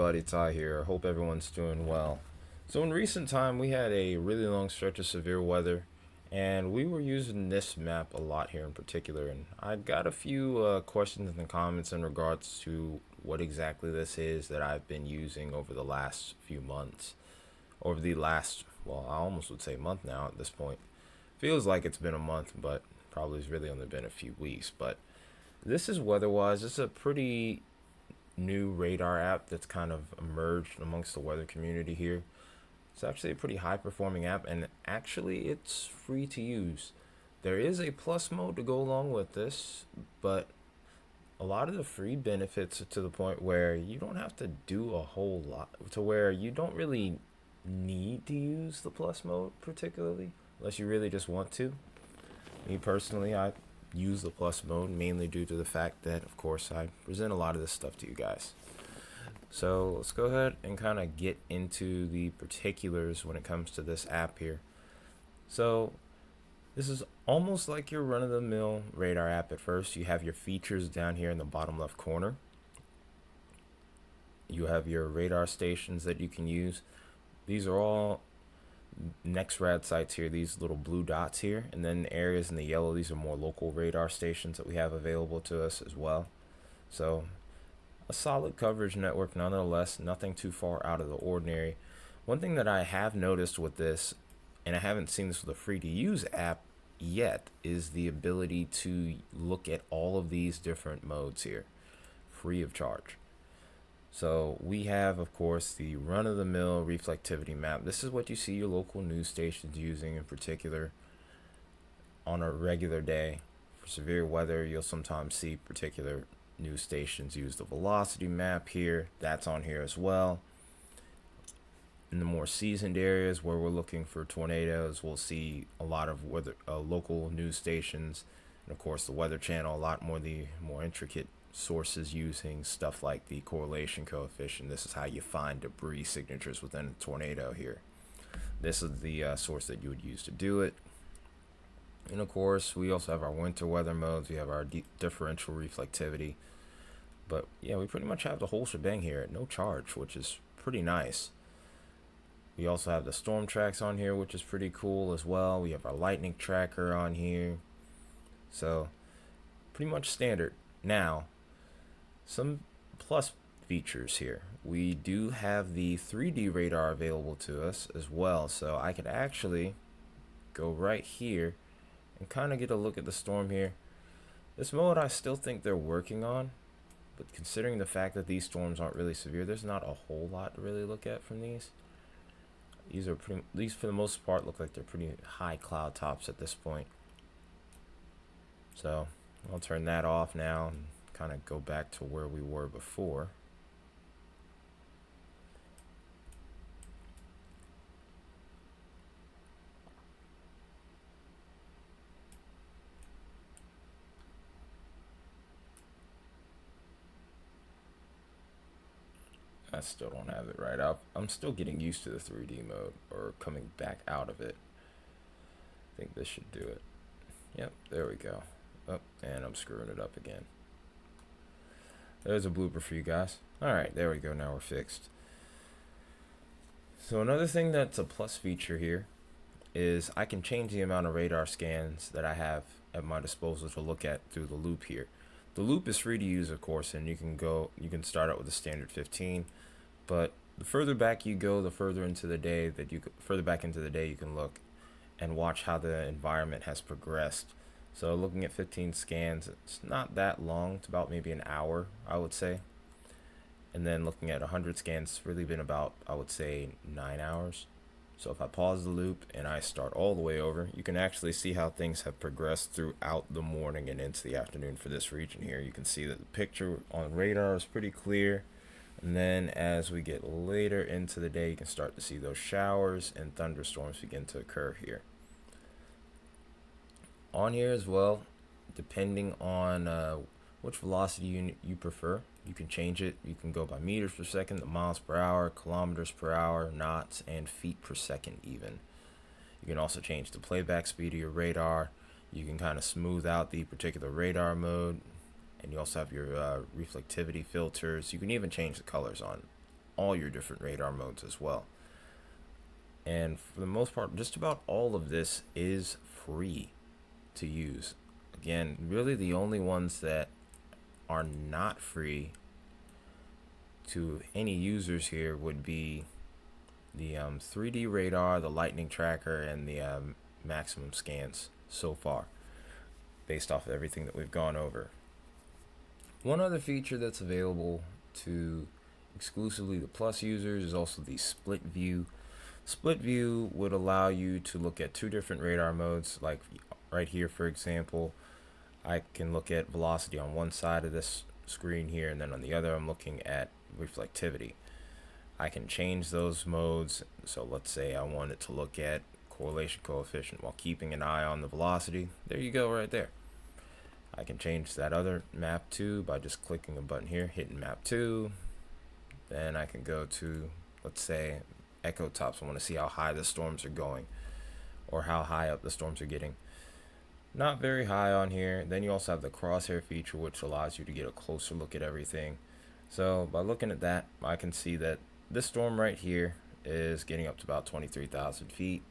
everybody, Ty here. Hope everyone's doing well. So in recent time, we had a really long stretch of severe weather, and we were using this map a lot here in particular. And I got a few questions and comments in regards to what exactly this is that I've been using over the last few months. Over the last, well, I almost would say month now at this point. Feels like it's been a month, but probably it's really only been a few weeks. But this is Weatherwise. It's a pretty new radar app that's kind of emerged amongst the weather community here. It's actually a pretty high performing app, and actually it's free to use. There is a plus mode to go along with this, but a lot of the free benefits are to the point where you don't have to do a whole lot, to where you don't really need to use the plus mode particularly unless you really just want to. Me personally, I use the plus mode mainly due to the fact that, of course, I present a lot of this stuff to you guys. So let's go ahead and kind of get into the particulars when it comes to this app here. So this is almost like your run-of-the-mill radar app at first. You have your features down here in the bottom left corner. You have your radar stations that you can use. These are all NextRad sites here, these little blue dots here, and then areas in the yellow, these are more local radar stations that we have available to us as well. So a solid coverage network nonetheless, nothing too far out of the ordinary. One thing that I have noticed with this, and I haven't seen this with a free to use app yet, is the ability to look at all of these different modes here free of charge. So we have, of course, the run-of-the-mill reflectivity map. This is what you see your local news stations using in particular on a regular day. For severe weather, you'll sometimes see particular news stations use the velocity map here. That's on here as well. In the more seasoned areas where we're looking for tornadoes, we'll see a lot of weather, local news stations, and of course the Weather Channel, a lot more the more intricate sources using stuff like the correlation coefficient. This is how you find debris signatures within a tornado here. This is the source that you would use to do it. And of course, we also have our winter weather modes. We have our differential reflectivity. But yeah, we pretty much have the whole shebang here at no charge, which is pretty nice. We also have the storm tracks on here, which is pretty cool as well. We have our lightning tracker on here. So pretty much standard. Now, some plus features here. We do have the 3D radar available to us as well, so I could actually go right here and kind of get a look at the storm here. This mode I still think they're working on, but considering the fact that these storms aren't really severe, there's not a whole lot to really look at from these. These are pretty, these for the most part look like they're pretty high cloud tops at this point. So I'll turn that off now and kind of go back to where we were before. I still don't have it right up. I'm still getting used to the 3D mode, or coming back out of it. I think this should do it. Yep, there we go. Oh, and I'm screwing it up again. There's a blooper for you guys. Alright, there we go. Now we're fixed. So another thing that's a plus feature here is I can change the amount of radar scans that I have at my disposal to look at through the loop here. The loop is free to use, of course, and you can start out with a standard 15, but the further back you go, the further into the day that further back into the day you can look and watch how the environment has progressed. So looking at 15 scans, it's not that long. It's about maybe an hour, I would say. And then looking at 100 scans, it's really been about, I would say, 9 hours. So if I pause the loop and I start all the way over, you can actually see how things have progressed throughout the morning and into the afternoon for this region here. You can see that the picture on radar is pretty clear. And then as we get later into the day, you can start to see those showers and thunderstorms begin to occur here. On here as well, depending on which velocity you prefer, you can change it. You can go by meters per second, miles per hour, kilometers per hour, knots, and feet per second even. You can also change the playback speed of your radar. You can kind of smooth out the particular radar mode, and you also have your reflectivity filters. You can even change the colors on all your different radar modes as well. And for the most part, just about all of this is free to use. Again, really the only ones that are not free to any users here would be the 3D radar, the lightning tracker, and the maximum scans so far, based off of everything that we've gone over. One other feature that's available to exclusively the Plus users is also the split view. Split view would allow you to look at two different radar modes. Like right here, for example, I can look at velocity on one side of this screen here, and then on the other I'm looking at reflectivity. I can change those modes. So let's say I wanted to look at correlation coefficient while keeping an eye on the velocity. There you go, right there. I can change that other map too by just clicking a button here, hitting map 2. Then I can go to, let's say, echo tops. I want to see how high the storms are going or how high up the storms are getting. Not very high on here. Then you also have the crosshair feature, which allows you to get a closer look at everything. So by looking at that, I can see that this storm right here is getting up to about 23,000 feet.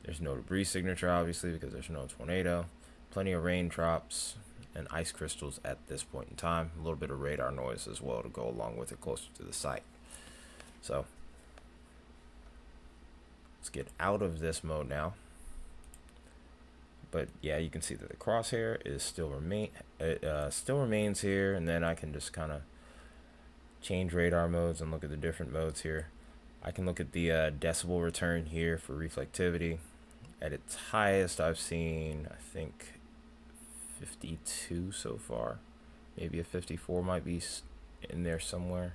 There's no debris signature, obviously, because there's no tornado. Plenty of raindrops and ice crystals at this point in time. A little bit of radar noise as well to go along with it closer to the site. So let's get out of this mode now. But yeah, you can see that the crosshair is still remains here, and then I can just kind of change radar modes and look at the different modes here. I can look at the decibel return here for reflectivity. At its highest, I've seen, I think, 52 so far. Maybe a 54 might be in there somewhere.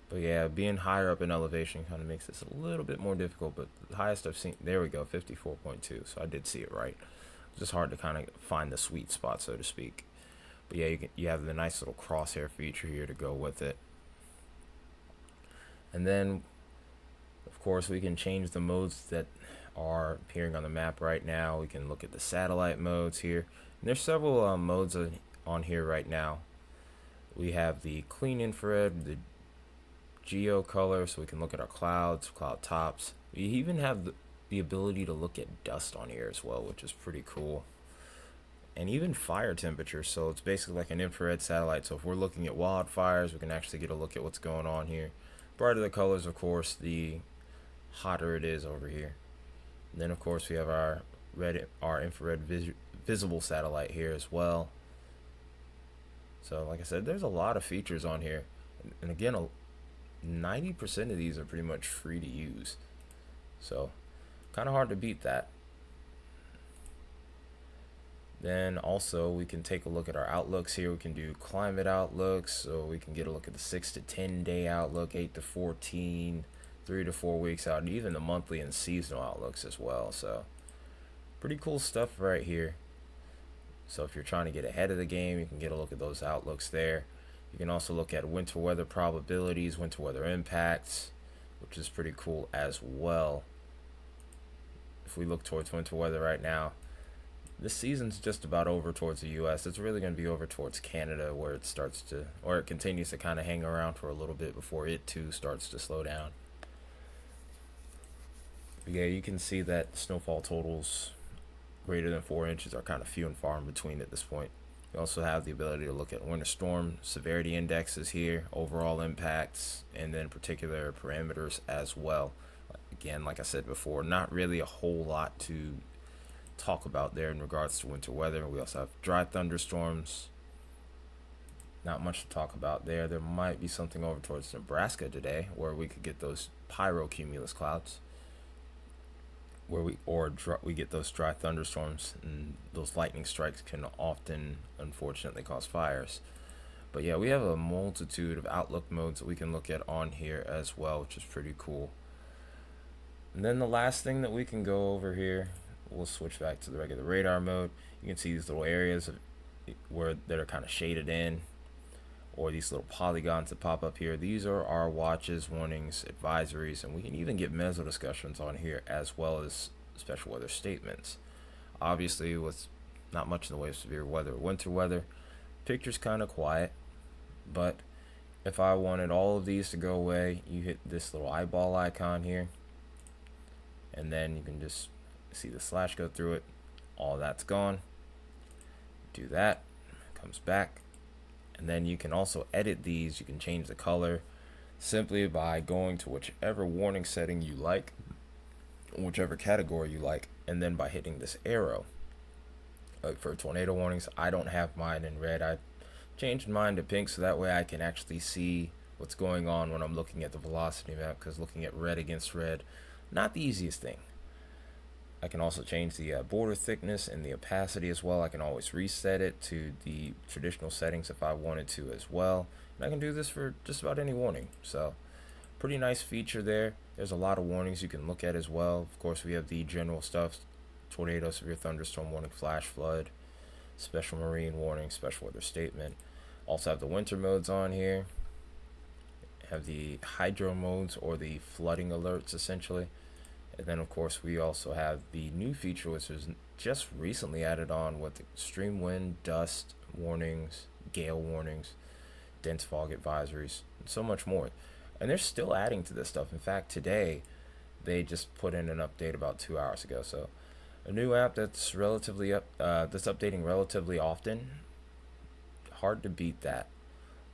But yeah, being higher up in elevation kind of makes this a little bit more difficult. But the highest I've seen, there we go, 54.2. So I did see it right. It's just hard to kind of find the sweet spot, so to speak. But yeah, you have the nice little crosshair feature here to go with it. And then, of course, we can change the modes that are appearing on the map right now. We can look at the satellite modes here. And there's several modes on here right now. We have the clean infrared, the geo color, so we can look at our clouds, cloud tops. We even have the ability to look at dust on here as well, which is pretty cool. And even fire temperature, so it's basically like an infrared satellite. So if we're looking at wildfires, we can actually get a look at what's going on here. Brighter the colors, of course, the hotter it is over here. And then of course we have our infrared visible satellite here as well. So like I said, there's a lot of features on here, and again, 90% of these are pretty much free to use, so kind of hard to beat that. Then also we can take a look at our outlooks here. We can do climate outlooks, so we can get a look at the 6 to 10 day outlook, 8 to 14, 3 to 4 weeks out, and even the monthly and seasonal outlooks as well. So pretty cool stuff right here. So if you're trying to get ahead of the game, you can get a look at those outlooks there. You can also look at winter weather probabilities, winter weather impacts, which is pretty cool as well. If we look towards winter weather right now, this season's just about over towards the US. It's really going to be over towards Canada, where it starts to, or it continues to kind of hang around for a little bit before it too starts to slow down. But yeah, you can see that snowfall totals greater than 4 inches are kind of few and far in between at this point. You also have the ability to look at winter storm severity indexes here, overall impacts, and then particular parameters as well. Again, like I said before, not really a whole lot to talk about there in regards to winter weather. We also have dry thunderstorms. Not much to talk about there. There might be something over towards Nebraska today where we could get those pyrocumulus clouds, where we get those dry thunderstorms, and those lightning strikes can often, unfortunately, cause fires. But yeah, we have a multitude of outlook modes that we can look at on here as well, which is pretty cool. And then the last thing that we can go over here, we'll switch back to the regular radar mode. You can see these little areas that are kind of shaded in, or these little polygons that pop up here. These are our watches, warnings, advisories, and we can even get meso discussions on here, as well as special weather statements. Obviously, with not much in the way of severe weather or winter weather, picture's kind of quiet, but If I wanted all of these to go away, you hit this little eyeball icon here, and then you can just see the slash go through it. All that's gone. Do that, comes back, and then you can also edit these. You can change the color simply by going to whichever warning setting you like, whichever category you like, and then by hitting this arrow. For tornado warnings, I don't have mine in red. I changed mine to pink so that way I can actually see what's going on when I'm looking at the velocity map, because looking at red against red, not the easiest thing. I can also change the border thickness and the opacity as well. I can always reset it to the traditional settings if I wanted to as well. And I can do this for just about any warning. So pretty nice feature there. There's a lot of warnings you can look at as well. Of course, we have the general stuff: tornado, severe thunderstorm warning, flash flood, special marine warning, special weather statement. Also have the winter modes on here. Have the hydro modes, or the flooding alerts essentially. And then of course we also have the new feature, which was just recently added on, with extreme wind, dust warnings, gale warnings, dense fog advisories, and so much more. And they're still adding to this stuff. In fact, today they just put in an update about 2 hours ago. So a new app that's relatively that's updating relatively often. Hard to beat that.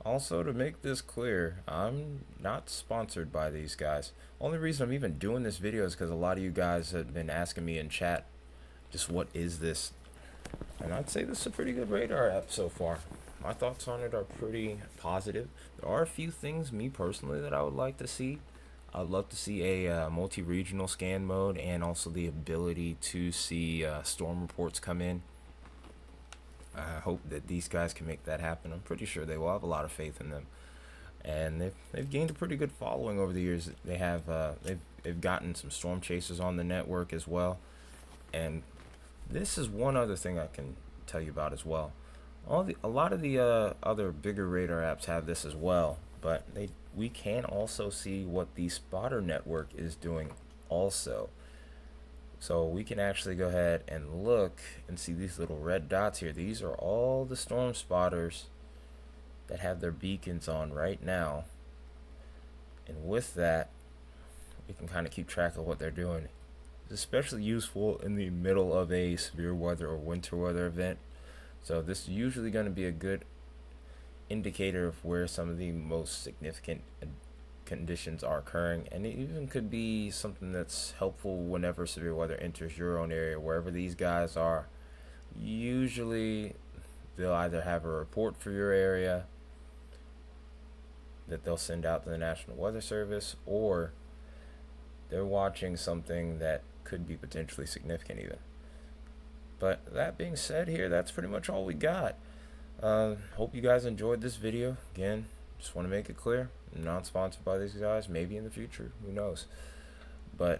Also, to make this clear, I'm not sponsored by these guys. Only reason I'm even doing this video is because a lot of you guys have been asking me in chat, just what is this? And I'd say this is a pretty good radar app so far. My thoughts on it are pretty positive. There are a few things, me personally, that I would like to see. I'd love to see a multi-regional scan mode, and also the ability to see storm reports come in. I hope that these guys can make that happen. I'm pretty sure they will. I have a lot of faith in them, and they've gained a pretty good following over the years. They have they've gotten some storm chasers on the network as well. And this is one other thing I can tell you about as well. A lot of the other bigger radar apps have this as well, but we can also see what the spotter network is doing also. So we can actually go ahead and look and see these little red dots here. These are all the storm spotters that have their beacons on right now. And with that, we can kind of keep track of what they're doing. It's especially useful in the middle of a severe weather or winter weather event. So this is usually going to be a good indicator of where some of the most significant conditions are occurring, and it even could be something that's helpful whenever severe weather enters your own area. Wherever these guys are, usually they'll either have a report for your area that they'll send out to the National Weather Service, or they're watching something that could be potentially significant even. But that being said here, that's pretty much all we got. Hope you guys enjoyed this video. Again, just want to make it clear, I'm not sponsored by these guys. Maybe in the future, who knows. But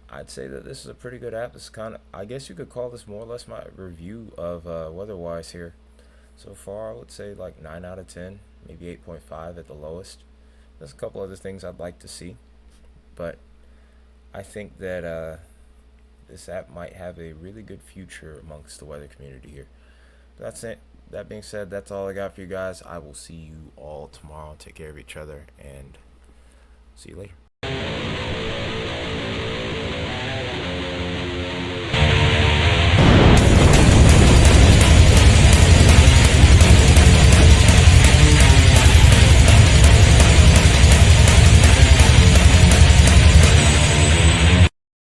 I'd say that this is a pretty good app. This kind of, I guess you could call this more or less my review of Weatherwise here. So far, I would say like 9 out of 10, maybe 8.5 at the lowest. There's a couple other things I'd like to see, but I think that this app might have a really good future amongst the weather community here. That's it. That being said, that's all I got for you guys. I will see you all tomorrow. Take care of each other, and see you later.